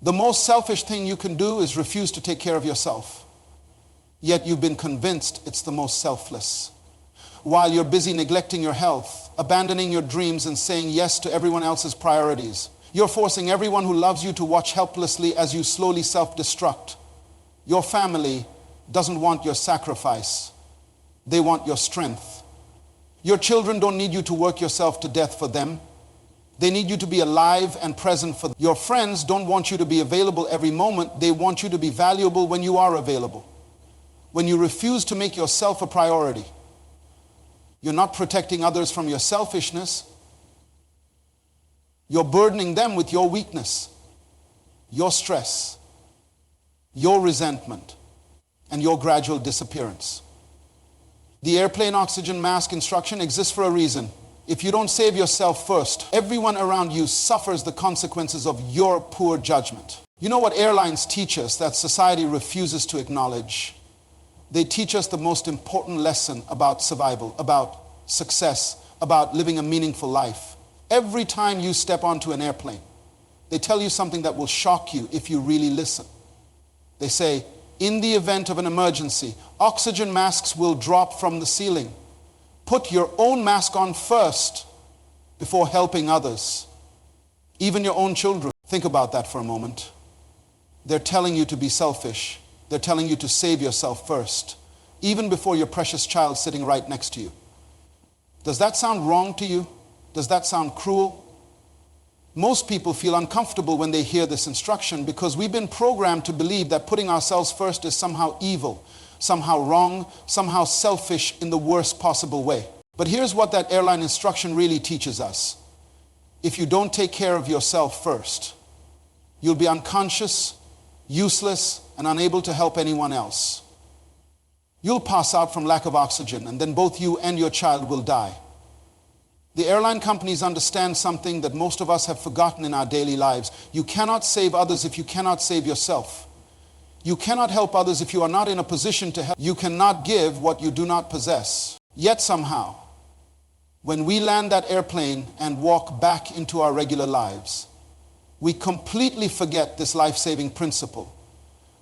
The most selfish thing you can do is refuse to take care of yourself. Yet you've been convinced it's the most selfless. While you're busy neglecting your health, abandoning your dreams, and saying yes to everyone else's priorities, you're forcing everyone who loves you to watch helplessly as you slowly self-destruct. Your family doesn't want your sacrifice. They want your strength. Your children don't need you to work yourself to death for them. They need you to be alive and present for them. Your friends don't want you to be available every moment. They want you to be valuable when you are available. When you refuse to make yourself a priority, you're not protecting others from your selfishness. You're burdening them with your weakness, your stress, your resentment, and your gradual disappearance. The airplane oxygen mask instruction exists for a reason. If you don't save yourself first, everyone around you suffers the consequences of your poor judgment. You know what airlines teach us that society refuses to acknowledge? They teach us the most important lesson about survival, about success, about living a meaningful life. Every time you step onto an airplane, they tell you something that will shock you if you really listen. They say, in the event of an emergency, oxygen masks will drop from the ceiling. Put your own mask on first before helping others, even your own children. Think about that for a moment. They're telling you to be selfish. They're telling you to save yourself first, even before your precious child sitting right next to you. Does that sound wrong to you? Does that sound cruel? Most people feel uncomfortable when they hear this instruction because we've been programmed to believe that putting ourselves first is somehow evil, somehow wrong, somehow selfish in the worst possible way. But here's what that airline instruction really teaches us. If you don't take care of yourself first, you'll be unconscious, useless, and unable to help anyone else. You'll pass out from lack of oxygen, and then both you and your child will die. The airline companies understand something that most of us have forgotten in our daily lives. You cannot save others if you cannot save yourself. You cannot help others if you are not in a position to help. You cannot give what you do not possess. Yet somehow, when we land that airplane and walk back into our regular lives, we completely forget this life-saving principle.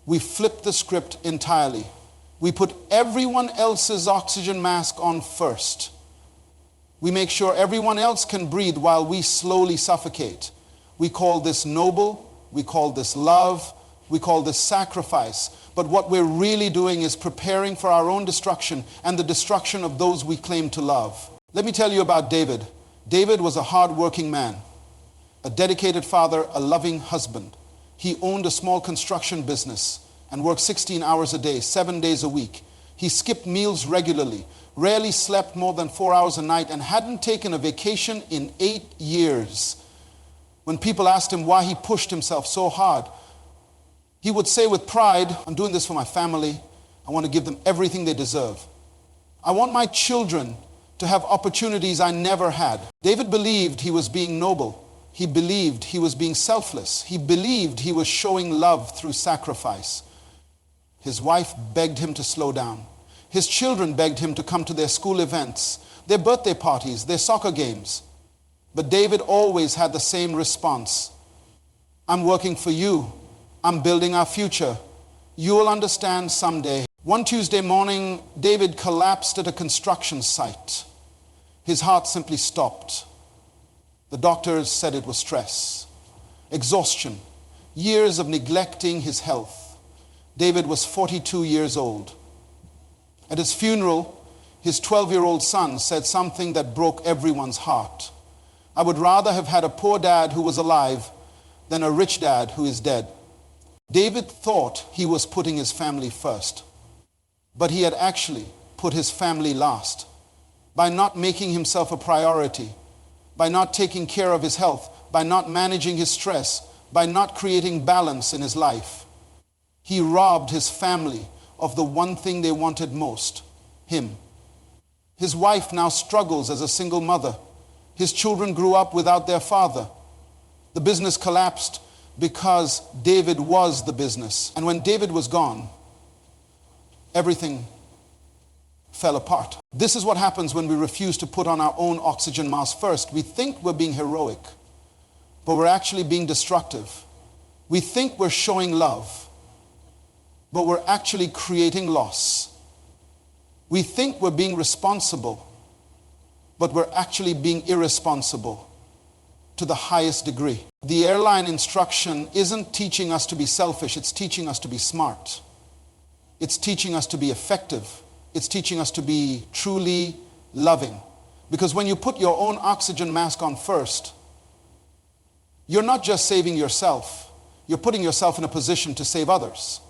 We flip the script entirely. We put everyone else's oxygen mask on first. We make sure everyone else can breathe while we slowly suffocate. We call this noble, we call this love, we call this sacrifice. But what we're really doing is preparing for our own destruction and the destruction of those we claim to love. Let me tell you about David. David was a hard-working man, a dedicated father, a loving husband. He owned a small construction business and worked 16 hours a day, 7 days a week. He skipped meals regularly, rarely slept more than 4 hours a night, and hadn't taken a vacation in 8 years. When people asked him why he pushed himself so hard, he would say with pride, I'm doing this for my family. I want to give them everything they deserve. I want my children to have opportunities I never had. David believed he was being noble. He believed he was being selfless. He believed he was showing love through sacrifice. His wife begged him to slow down. His children begged him to come to their school events, their birthday parties, their soccer games. But David always had the same response. I'm working for you. I'm building our future. You will understand someday. One Tuesday morning, David collapsed at a construction site. His heart simply stopped. The doctors said it was stress, exhaustion, years of neglecting his health. David was 42 years old. At his funeral, his 12-year-old son said something that broke everyone's heart. I would rather have had a poor dad who was alive than a rich dad who is dead. David thought he was putting his family first, but he had actually put his family last by not making himself a priority, by not taking care of his health, by not managing his stress, by not creating balance in his life. He robbed his family of the one thing they wanted most, him. His wife now struggles as a single mother. His children grew up without their father. The business collapsed because David was the business. And when David was gone, everything fell apart. This is what happens when we refuse to put on our own oxygen mask first. We think we're being heroic, but we're actually being destructive. We think we're showing love, but we're actually creating loss. We think we're being responsible, but we're actually being irresponsible to the highest degree. The airline instruction isn't teaching us to be selfish, it's teaching us to be smart. It's teaching us to be effective. It's teaching us to be truly loving. Because when you put your own oxygen mask on first, you're not just saving yourself, you're putting yourself in a position to save others.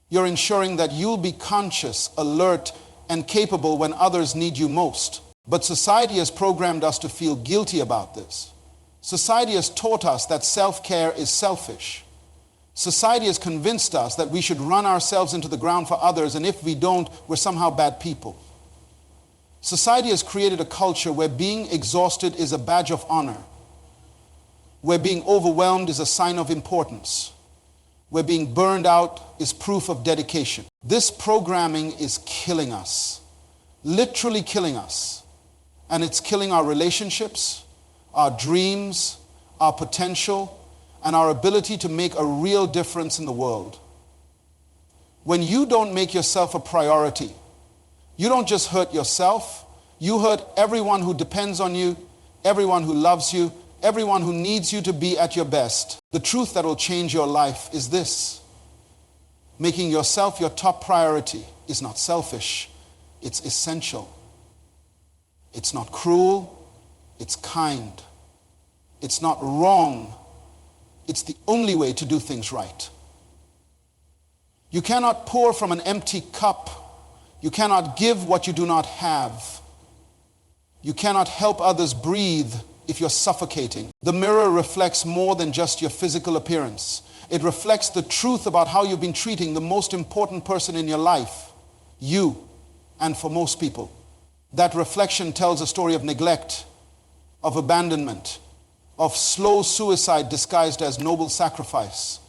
You're ensuring that you'll be conscious, alert, and capable when others need you most. But society has programmed us to feel guilty about this. Society has taught us that self-care is selfish. Society has convinced us that we should run ourselves into the ground for others, and if we don't, we're somehow bad people. Society has created a culture where being exhausted is a badge of honor, where being overwhelmed is a sign of importance, where being burned out is proof of dedication. This programming is killing us, literally killing us. And it's killing our relationships, our dreams, our potential, and our ability to make a real difference in the world. When you don't make yourself a priority, you don't just hurt yourself, you hurt everyone who depends on you, everyone who loves you, everyone who needs you to be at your best. The truth that will change your life is this: making yourself your top priority is not selfish, it's essential. It's not cruel, it's kind. It's not wrong, it's the only way to do things right. You cannot pour from an empty cup. You cannot give what you do not have. You cannot help others breathe if you're suffocating. The mirror reflects more than just your physical appearance. It reflects the truth about how you've been treating the most important person in your life, you, and for most people. That reflection tells a story of neglect, of abandonment, of slow suicide disguised as noble sacrifice.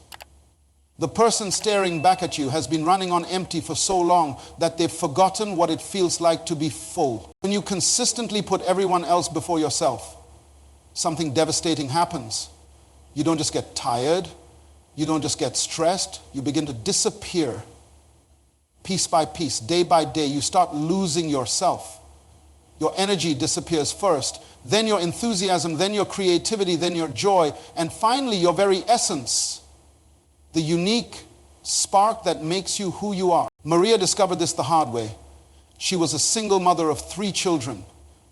The person staring back at you has been running on empty for so long that they've forgotten what it feels like to be full. When you consistently put everyone else before yourself, something devastating happens. You don't just get tired, you don't just get stressed, you begin to disappear. Piece by piece, day by day, you start losing yourself. Your energy disappears first, then your enthusiasm, then your creativity, then your joy, and finally your very essence, the unique spark that makes you who you are. Maria discovered this the hard way. She was a single mother of 3 children,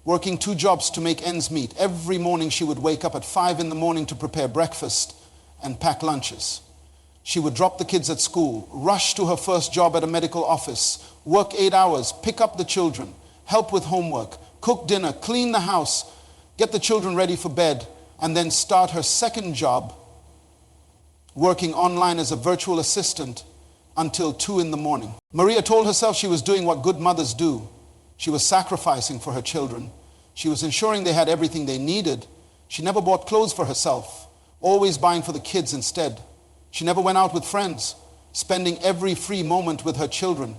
working 2 jobs to make ends meet. Every morning she would wake up at 5 in the morning to prepare breakfast and pack lunches. She would drop the kids at school, rush to her first job at a medical office, work 8 hours, pick up the children, help with homework, cook dinner, clean the house, get the children ready for bed, and then start her second job, working online as a virtual assistant until 2 in the morning. Maria told herself she was doing what good mothers do. She was sacrificing for her children. She was ensuring they had everything they needed. She never bought clothes for herself, always buying for the kids instead. She never went out with friends, spending every free moment with her children.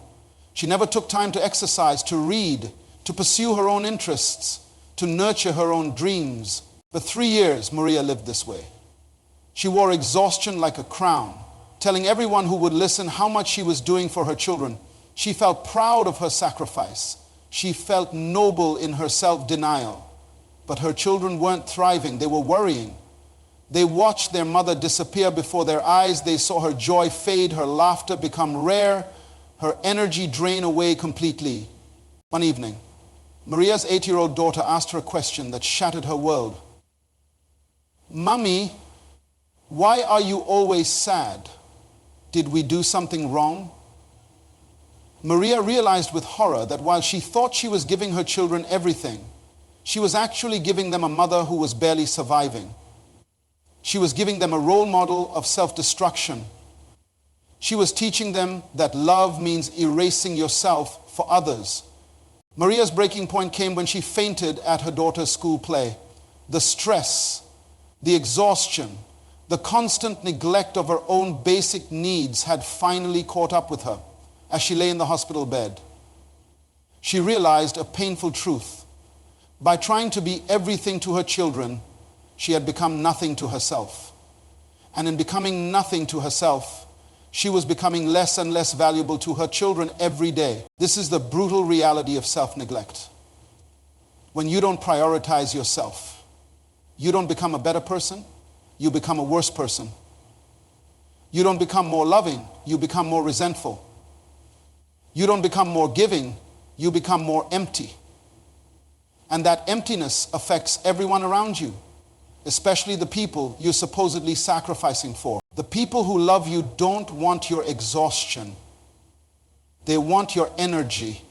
She never took time to exercise, to read, to pursue her own interests, to nurture her own dreams. For 3 years, Maria lived this way. She wore exhaustion like a crown, telling everyone who would listen how much she was doing for her children. She felt proud of her sacrifice. She felt noble in her self-denial. But her children weren't thriving. They were worrying. They watched their mother disappear before their eyes. They saw her joy fade, her laughter become rare, her energy drain away completely. One evening, Maria's 8-year-old daughter asked her a question that shattered her world. "Mommy, why are you always sad? Did we do something wrong?" Maria realized with horror that while she thought she was giving her children everything, she was actually giving them a mother who was barely surviving. She was giving them a role model of self-destruction. She was teaching them that love means erasing yourself for others. Maria's breaking point came when she fainted at her daughter's school play. The stress, the exhaustion, the constant neglect of her own basic needs had finally caught up with her as she lay in the hospital bed. She realized a painful truth. By trying to be everything to her children, she had become nothing to herself. And in becoming nothing to herself, she was becoming less and less valuable to her children every day. This is the brutal reality of self-neglect. When you don't prioritize yourself, you don't become a better person, you become a worse person. You don't become more loving, you become more resentful. You don't become more giving, you become more empty. And that emptiness affects everyone around you, especially the people you're supposedly sacrificing for. The people who love you don't want your exhaustion. They want your energy.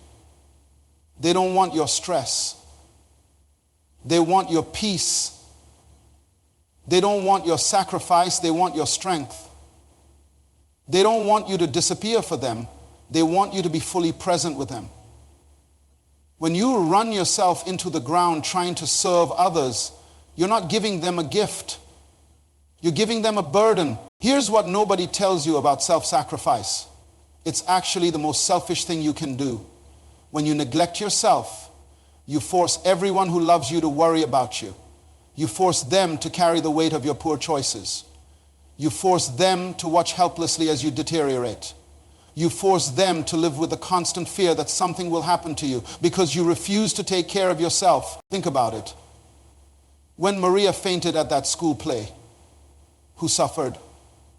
They don't want your stress. They want your peace. They don't want your sacrifice, they want your strength. They don't want you to disappear for them. They want you to be fully present with them. When you run yourself into the ground trying to serve others, you're not giving them a gift. You're giving them a burden. Here's what nobody tells you about self-sacrifice. It's actually the most selfish thing you can do. When you neglect yourself, you force everyone who loves you to worry about you. You force them to carry the weight of your poor choices. You force them to watch helplessly as you deteriorate. You force them to live with the constant fear that something will happen to you because you refuse to take care of yourself. Think about it. When Maria fainted at that school play, who suffered?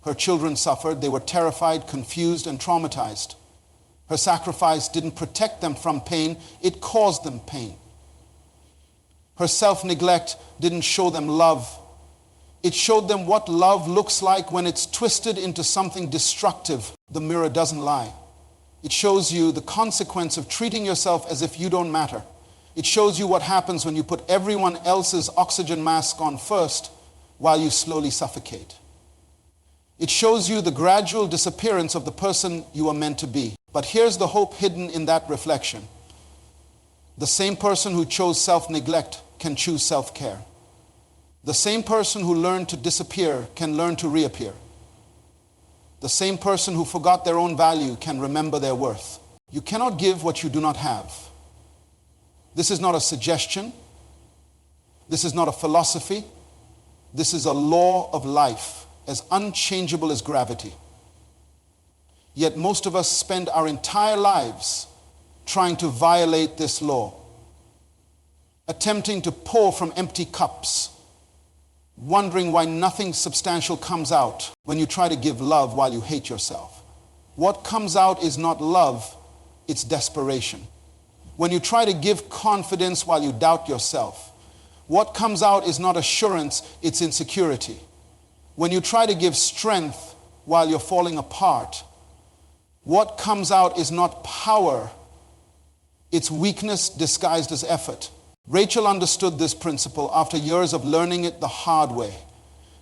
Her children suffered. They were terrified, confused, and traumatized. Her sacrifice didn't protect them from pain, it caused them pain. Her self-neglect didn't show them love. It showed them what love looks like when it's twisted into something destructive. The mirror doesn't lie. It shows you the consequence of treating yourself as if you don't matter. It shows you what happens when you put everyone else's oxygen mask on first while you slowly suffocate. It shows you the gradual disappearance of the person you are meant to be. But here's the hope hidden in that reflection. The same person who chose self-neglect can choose self-care. The same person who learned to disappear can learn to reappear. The same person who forgot their own value can remember their worth. You cannot give what you do not have. This is not a suggestion. This is not a philosophy. This is a law of life, as unchangeable as gravity. Yet most of us spend our entire lives trying to violate this law, attempting to pour from empty cups, wondering why nothing substantial comes out when you try to give love while you hate yourself. What comes out is not love, it's desperation. When you try to give confidence while you doubt yourself, what comes out is not assurance, it's insecurity. When you try to give strength while you're falling apart, what comes out is not power, it's weakness disguised as effort. Rachel understood this principle after years of learning it the hard way.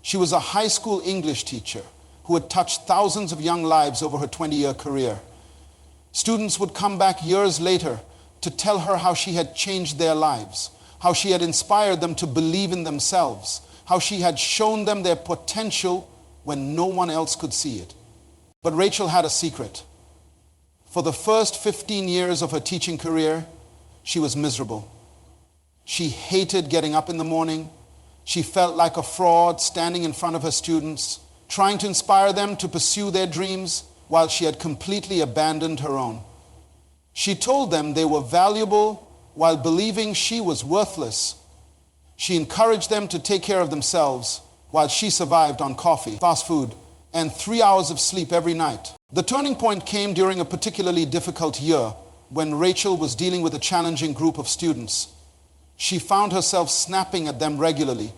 She was a high school English teacher who had touched thousands of young lives over her 20-year career. Students would come back years later to tell her how she had changed their lives, how she had inspired them to believe in themselves, how she had shown them their potential when no one else could see it. But Rachel had a secret. For the first 15 years of her teaching career, she was miserable. She hated getting up in the morning. She felt like a fraud standing in front of her students, trying to inspire them to pursue their dreams while she had completely abandoned her own. She told them they were valuable while believing she was worthless. She encouraged them to take care of themselves while she survived on coffee, fast food, and 3 hours of sleep every night. The turning point came during a particularly difficult year when Rachel was dealing with a challenging group of students. She found herself snapping at them regularly,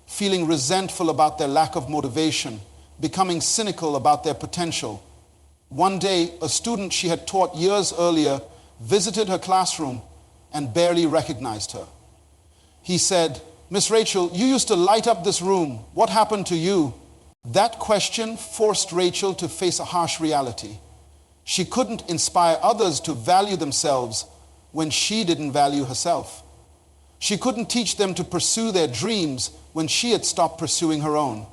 feeling resentful about their lack of motivation, becoming cynical about their potential. One day, a student she had taught years earlier visited her classroom and barely recognized her. He said, "Miss Rachel, you used to light up this room. What happened to you?" That question forced Rachel to face a harsh reality. She couldn't inspire others to value themselves when she didn't value herself. She couldn't teach them to pursue their dreams when she had stopped pursuing her own.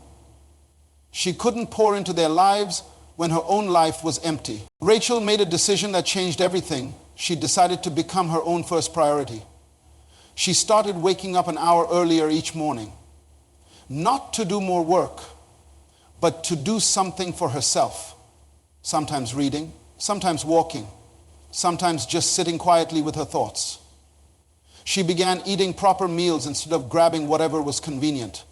She couldn't pour into their lives when her own life was empty. Rachel made a decision that changed everything. She decided to become her own first priority. She started waking up an hour earlier each morning, not to do more work, but to do something for herself. Sometimes reading, sometimes walking, sometimes just sitting quietly with her thoughts. She began eating proper meals instead of grabbing whatever was convenient.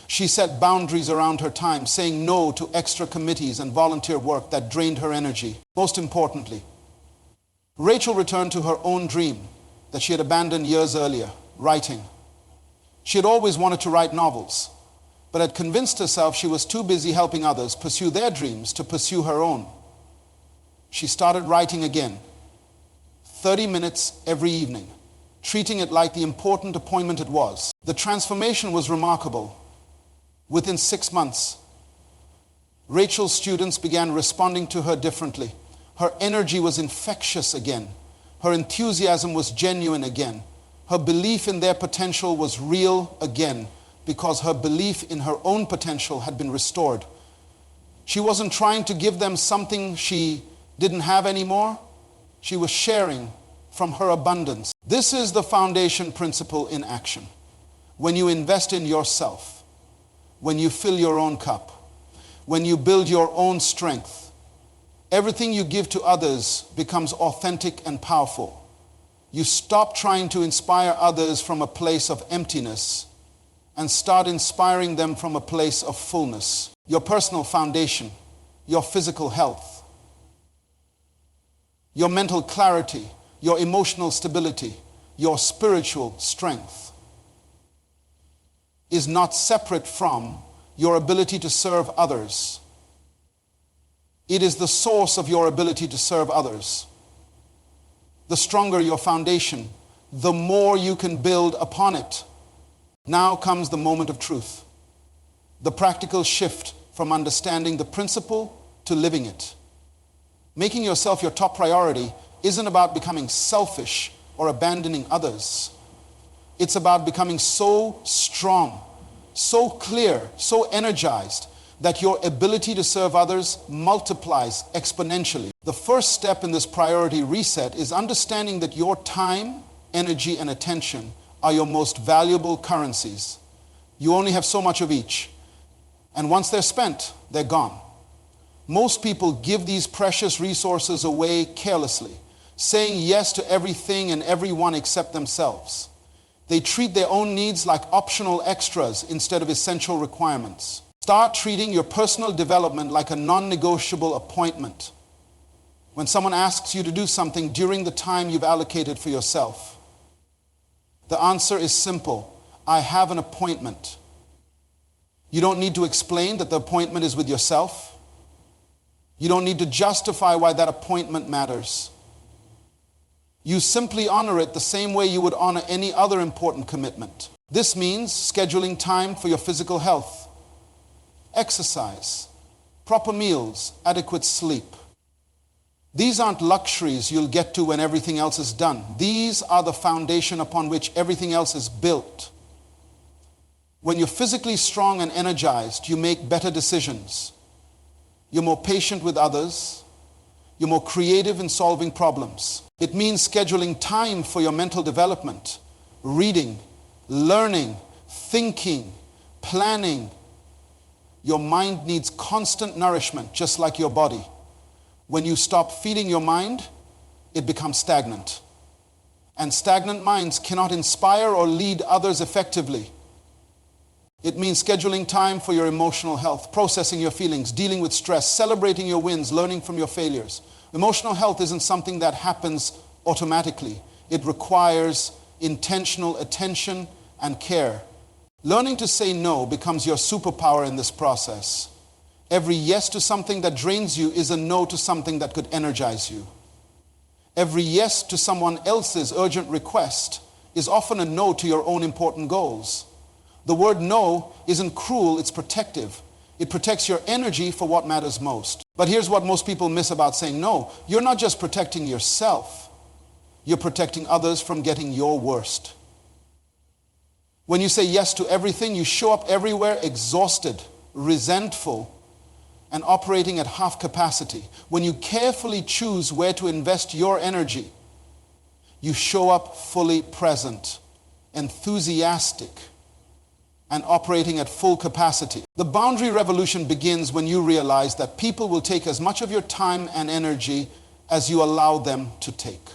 She set boundaries around her time, saying no to extra committees and volunteer work that drained her energy. Most importantly, Rachel returned to her own dream that she had abandoned years earlier, writing. She had always wanted to write novels, but had convinced herself she was too busy helping others pursue their dreams to pursue her own. She started writing again, 30 minutes every evening, treating it like the important appointment it was. The transformation was remarkable. Within 6 months, Rachel's students began responding to her differently. Her energy was infectious again. Her enthusiasm was genuine again. Her belief in their potential was real again, because her belief in her own potential had been restored. She wasn't trying to give them something she didn't have anymore. She was sharing from her abundance. This is the foundation principle in action. When you invest in yourself, when you fill your own cup, when you build your own strength, everything you give to others becomes authentic and powerful. You stop trying to inspire others from a place of emptiness and start inspiring them from a place of fullness. Your personal foundation, your physical health, your mental clarity, your emotional stability, your spiritual strength is not separate from your ability to serve others. It is the source of your ability to serve others. The stronger your foundation, the more you can build upon it. Now comes the moment of truth, the practical shift from understanding the principle to living it. Making yourself your top priority isn't about becoming selfish or abandoning others. It's about becoming so strong, so clear, so energized that your ability to serve others multiplies exponentially. The first step in this priority reset is understanding that your time, energy, and attention are your most valuable currencies. You only have so much of each. And once they're spent, they're gone. Most people give these precious resources away carelessly, saying yes to everything and everyone except themselves. They treat their own needs like optional extras instead of essential requirements. Start treating your personal development like a non-negotiable appointment. When someone asks you to do something during the time you've allocated for yourself, the answer is simple. I have an appointment. You don't need to explain that the appointment is with yourself. You don't need to justify why that appointment matters. You simply honor it the same way you would honor any other important commitment. This means scheduling time for your physical health, exercise, proper meals, adequate sleep. These aren't luxuries you'll get to when everything else is done. These are the foundation upon which everything else is built. When you're physically strong and energized, you make better decisions. You're more patient with others. You're more creative in solving problems. It means scheduling time for your mental development, reading, learning, thinking, planning. Your mind needs constant nourishment, just like your body. When you stop feeding your mind, it becomes stagnant. And stagnant minds cannot inspire or lead others effectively. It means scheduling time for your emotional health, processing your feelings, dealing with stress, celebrating your wins, learning from your failures. Emotional health isn't something that happens automatically. It requires intentional attention and care. Learning to say no becomes your superpower in this process. Every yes to something that drains you is a no to something that could energize you. Every yes to someone else's urgent request is often a no to your own important goals. The word no isn't cruel, it's protective. It protects your energy for what matters most. But here's what most people miss about saying no. You're not just protecting yourself, you're protecting others from getting your worst. When you say yes to everything, you show up everywhere exhausted, resentful, and operating at half capacity. When you carefully choose where to invest your energy, you show up fully present, enthusiastic, and operating at full capacity. The boundary revolution begins when you realize that people will take as much of your time and energy as you allow them to take.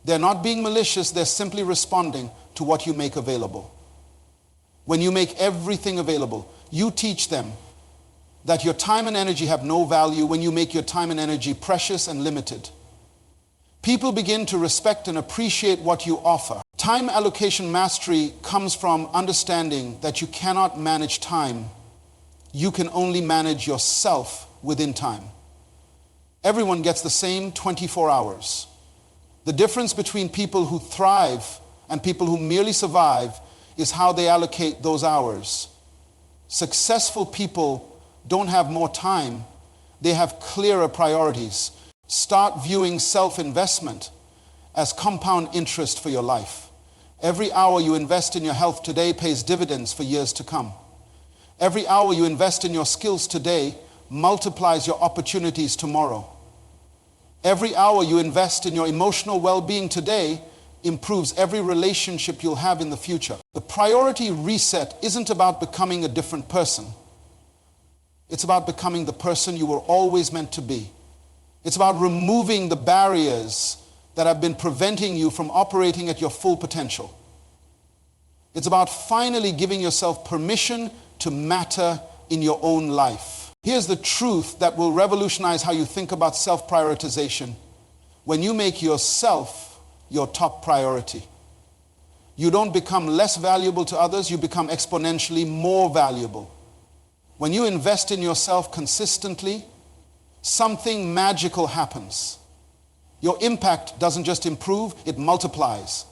They're not being malicious, they're simply responding to what you make available. When you make everything available, you teach them that your time and energy have no value when you make your time and energy precious and limited. People begin to respect and appreciate what you offer. Time allocation mastery comes from understanding that you cannot manage time. You can only manage yourself within time. Everyone gets the same 24 hours. The difference between people who thrive and people who merely survive is how they allocate those hours. Successful people don't have more time, they have clearer priorities. Start viewing self-investment as compound interest for your life. Every hour you invest in your health today pays dividends for years to come. Every hour you invest in your skills today multiplies your opportunities tomorrow. Every hour you invest in your emotional well-being today improves every relationship you'll have in the future. The priority reset isn't about becoming a different person. It's about becoming the person you were always meant to be. It's about removing the barriers that have been preventing you from operating at your full potential. It's about finally giving yourself permission to matter in your own life. Here's the truth that will revolutionize how you think about self-prioritization. When you make yourself your top priority, you don't become less valuable to others, you become exponentially more valuable. When you invest in yourself consistently, something magical happens. Your impact doesn't just improve, it multiplies.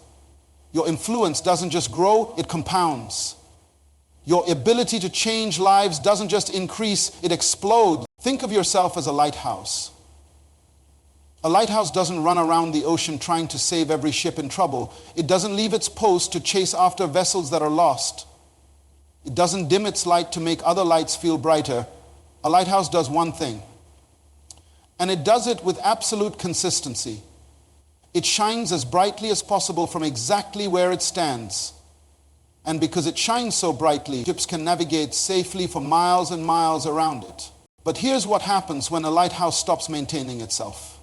Your influence doesn't just grow, it compounds. Your ability to change lives doesn't just increase, it explodes. Think of yourself as a lighthouse. A lighthouse doesn't run around the ocean trying to save every ship in trouble. It doesn't leave its post to chase after vessels that are lost. It doesn't dim its light to make other lights feel brighter. A lighthouse does one thing, and it does it with absolute consistency. It shines as brightly as possible from exactly where it stands. And because it shines so brightly, ships can navigate safely for miles and miles around it. But here's what happens when a lighthouse stops maintaining itself.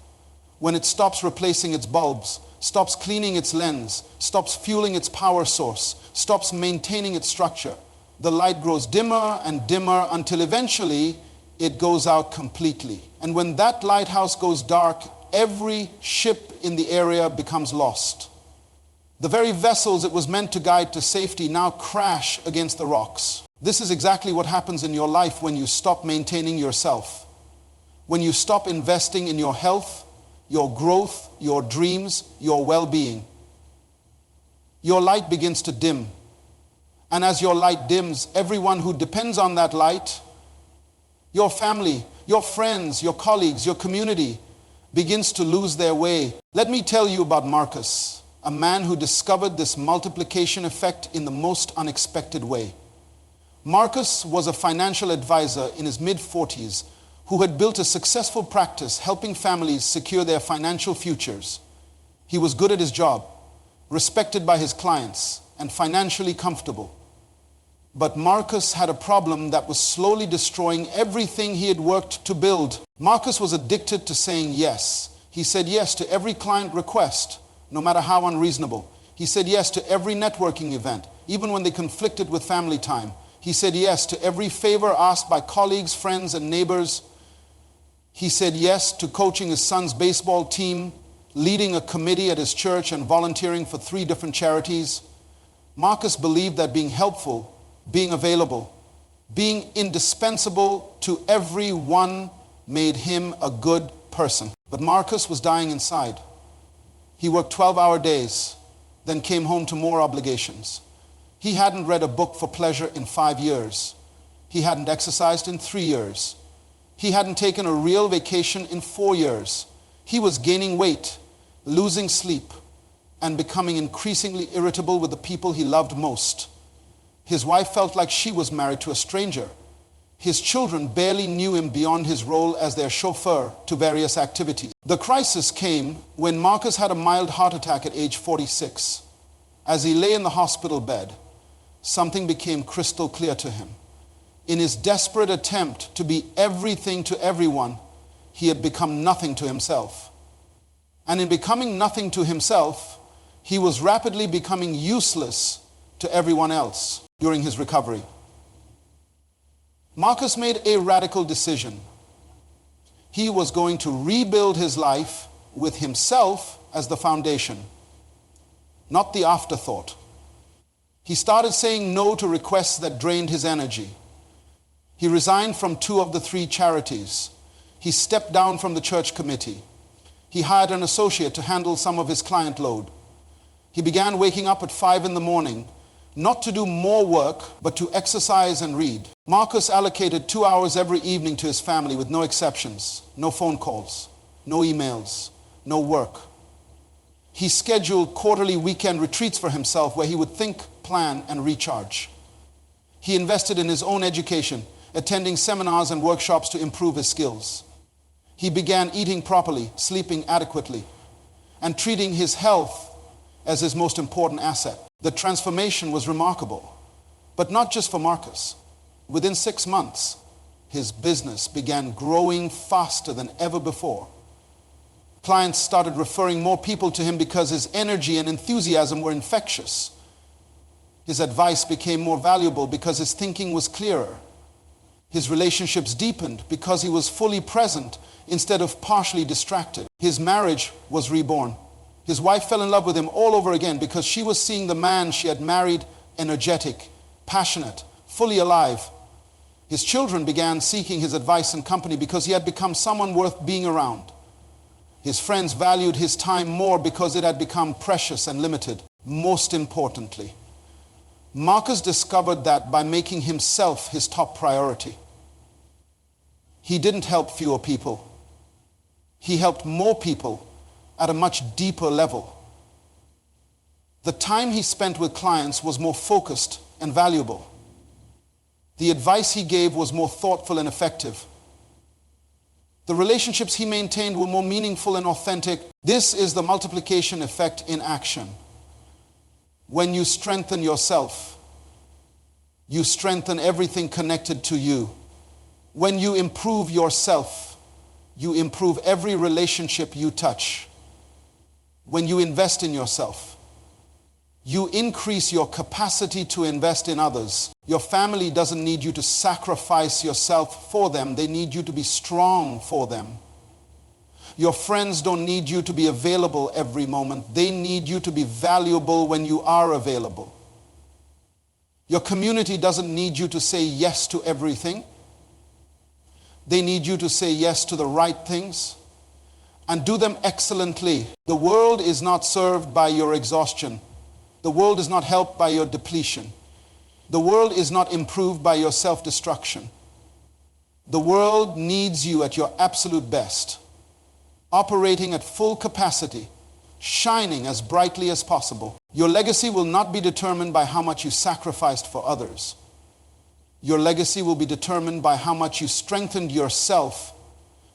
When it stops replacing its bulbs, stops cleaning its lens, stops fueling its power source, stops maintaining its structure, the light grows dimmer and dimmer until eventually it goes out completely. And when that lighthouse goes dark, every ship in the area becomes lost. The very vessels it was meant to guide to safety now crash against the rocks. This is exactly what happens in your life when you stop maintaining yourself. When you stop investing in your health, your growth, your dreams, your well-being. Your light begins to dim. And as your light dims, everyone who depends on that light, your family, your friends, your colleagues, your community, begins to lose their way. Let me tell you about Marcus, a man who discovered this multiplication effect in the most unexpected way. Marcus was a financial advisor in his mid-40s who had built a successful practice helping families secure their financial futures. He was good at his job, respected by his clients, and financially comfortable. But Marcus had a problem that was slowly destroying everything he had worked to build. Marcus was addicted to saying yes. He said yes to every client request, no matter how unreasonable. He said yes to every networking event, even when they conflicted with family time. He said yes to every favor asked by colleagues, friends, and neighbors. He said yes to coaching his son's baseball team, leading a committee at his church, and volunteering for 3 different charities. Marcus believed that being helpful, being available, being indispensable to everyone made him a good person. But Marcus was dying inside. He worked 12-hour days, then came home to more obligations. He hadn't read a book for pleasure in 5 years. He hadn't exercised in 3 years. He hadn't taken a real vacation in 4 years. He was gaining weight, losing sleep, and becoming increasingly irritable with the people he loved most. His wife felt like she was married to a stranger. His children barely knew him beyond his role as their chauffeur to various activities. The crisis came when Marcus had a mild heart attack at age 46. As he lay in the hospital bed, something became crystal clear to him. In his desperate attempt to be everything to everyone, he had become nothing to himself. And in becoming nothing to himself, he was rapidly becoming useless to everyone else during his recovery. Marcus made a radical decision. He was going to rebuild his life with himself as the foundation, not the afterthought. He started saying no to requests that drained his energy. He resigned from 2 of the 3 charities. He stepped down from the church committee. He hired an associate to handle some of his client load. He began waking up at 5 in the morning, not to do more work, but to exercise and read. Marcus allocated 2 hours every evening to his family with no exceptions, no phone calls, no emails, no work. He scheduled quarterly weekend retreats for himself where he would think, plan, and recharge. He invested in his own education, attending seminars and workshops to improve his skills. He began eating properly, sleeping adequately, and treating his health as his most important asset. The transformation was remarkable, but not just for Marcus. Within 6 months, his business began growing faster than ever before. Clients started referring more people to him because his energy and enthusiasm were infectious. His advice became more valuable because his thinking was clearer. His relationships deepened because he was fully present instead of partially distracted. His marriage was reborn. His wife fell in love with him all over again because she was seeing the man she had married energetic, passionate, fully alive. His children began seeking his advice and company because he had become someone worth being around. His friends valued his time more because it had become precious and limited. Most importantly, Marcus discovered that by making himself his top priority, he didn't help fewer people. He helped more people at a much deeper level. The time he spent with clients was more focused and valuable. The advice he gave was more thoughtful and effective. The relationships he maintained were more meaningful and authentic. This is the multiplication effect in action. When you strengthen yourself, you strengthen everything connected to you. When you improve yourself, you improve every relationship you touch. When you invest in yourself, you increase your capacity to invest in others. Your family doesn't need you to sacrifice yourself for them. They need you to be strong for them. Your friends don't need you to be available every moment. They need you to be valuable when you are available. Your community doesn't need you to say yes to everything. They need you to say yes to the right things and do them excellently. The world is not served by your exhaustion. The world is not helped by your depletion. The world is not improved by your self-destruction. The world needs you at your absolute best, operating at full capacity, shining as brightly as possible. Your legacy will not be determined by how much you sacrificed for others. Your legacy will be determined by how much you strengthened yourself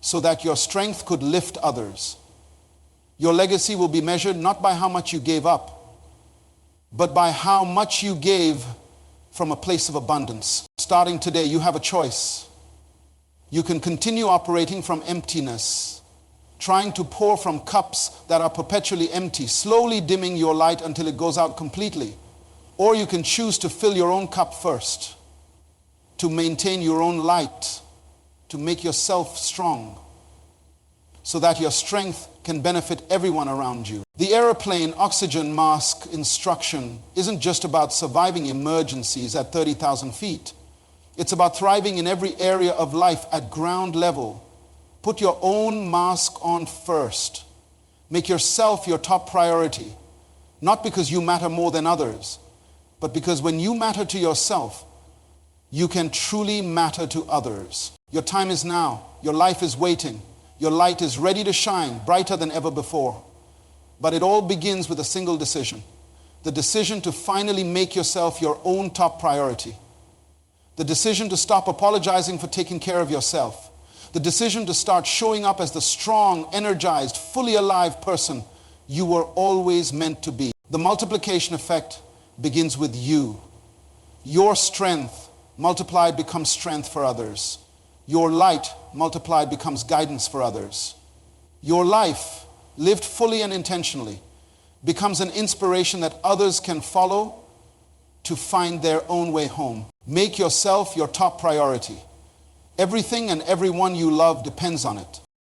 so that your strength could lift others. Your legacy will be measured not by how much you gave up, but by how much you gave from a place of abundance. Starting today, you have a choice. You can continue operating from emptiness, trying to pour from cups that are perpetually empty, slowly dimming your light until it goes out completely. Or you can choose to fill your own cup first, to maintain your own light, to make yourself strong, so that your strength can benefit everyone around you. The airplane oxygen mask instruction isn't just about surviving emergencies at 30,000 feet. It's about thriving in every area of life at ground level. Put your own mask on first. Make yourself your top priority, not because you matter more than others, but because when you matter to yourself, you can truly matter to others. Your time is now. Your life is waiting. Your light is ready to shine, brighter than ever before. But it all begins with a single decision. The decision to finally make yourself your own top priority. The decision to stop apologizing for taking care of yourself. The decision to start showing up as the strong, energized, fully alive person you were always meant to be. The multiplication effect begins with you. Your strength multiplied becomes strength for others. Your light multiplied becomes guidance for others. Your life, lived fully and intentionally, becomes an inspiration that others can follow to find their own way home. Make yourself your top priority. Everything and everyone you love depends on it.